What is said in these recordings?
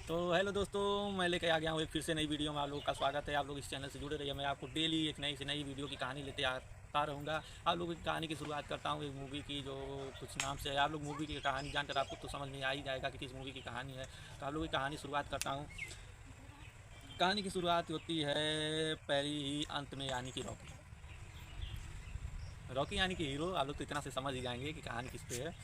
तो हेलो दोस्तों, मैं लेके आ गया हूँ एक फिर से नई वीडियो में। आप लोगों का स्वागत है। आप लोग इस चैनल से जुड़े रहिए। मैं आपको डेली एक नई से नई वीडियो की कहानी लेते आता रहूँगा। आप लोगों की कहानी की शुरुआत करता हूँ एक मूवी की, जो कुछ नाम से है। आप लोग मूवी की कहानी जानकर आपको तो समझ में आ ही जाएगा कि किस मूवी की कहानी है। तो आप लोगों की कहानी शुरुआत करता हूँ। कहानी की शुरुआत होती है पहली ही अंत में, यानी कि रॉकी। रॉकी यानी कि हीरो। आप लोग तो इतना से समझ ही जाएंगे कि कहानी किस पे है।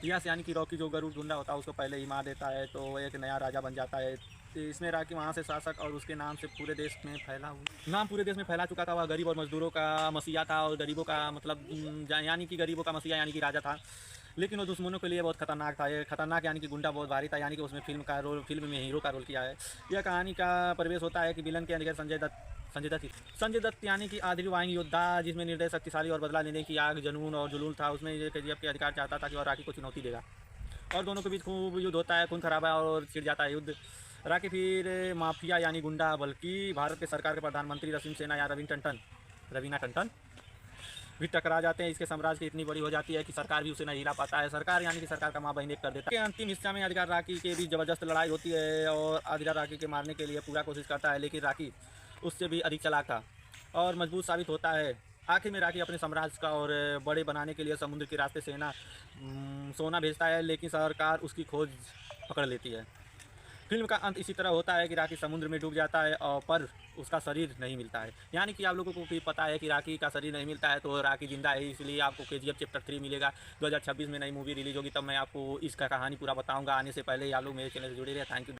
यस, यानी कि रॉकी जो गरुड़ ढूंढा होता है उसको पहले ही मार देता है, तो वो एक नया राजा बन जाता है। तो इसमें रॉकी वहाँ से शासक और उसके नाम से पूरे देश में फैला हुआ नाम पूरे देश में फैला चुका था। वह गरीब और मजदूरों का मसीहा था, और गरीबों का मतलब यानी कि गरीबों का मसीहा यानी कि राजा था। लेकिन वो दुश्मनों के लिए बहुत खतरनाक था। ये खतरनाक यानी कि गुंडा बहुत भारी था। यानी कि उसमें फिल्म में हीरो का रोल किया है। यह कहानी का परिवेश होता है कि विलन के अंदर संजय दत्त यानी कि आदिल वाहिनी योद्धा, जिसमें निर्दय, शक्तिशाली और बदला लेने की आग, जुनून और जुलूल था। उसमें ये केजीएफ के अधिकार चाहता था कि वह राखी को चुनौती देगा, और दोनों के बीच खूब युद्ध होता है, खून खराबा और छिड़ जाता है युद्ध। राखी फिर माफिया यानी गुंडा, बल्कि भारत के सरकार के प्रधानमंत्री रसीम सेना या रवीना टंटन भी टकरा जाते हैं। इसके साम्राज्य की इतनी बड़ी हो जाती है कि सरकार भी उसे नहीं हिला पाता है। सरकार यानी कि सरकार का माँ बहन एक कर देता है। अंतिम हिस्सा में अधिकार राखी के बीच जबरदस्त लड़ाई होती है, और अधिकार राखी के मारने के लिए पूरा कोशिश करता है, लेकिन राखी उससे भी अधिक चालाक था और मजबूत साबित होता है। आखिर में राखी अपने साम्राज्य का और बड़े बनाने के लिए समुद्र के रास्ते सोना भेजता है, लेकिन सरकार उसकी खोज पकड़ लेती है। फिल्म का अंत इसी तरह होता है कि राखी समुद्र में डूब जाता है, और पर उसका शरीर नहीं मिलता है। यानी कि आप लोगों को भी पता है कि राखी का शरीर नहीं मिलता है, तो राखी जिंदा है। इसलिए आपको केजीएफ चैप्टर 3 मिलेगा। 2026 में नई मूवी रिलीज होगी, तब मैं आपको इसका कहानी पूरा बताऊंगा। आने से पहले आप लोग मेरे चैनल से जुड़े रहे। Thank you.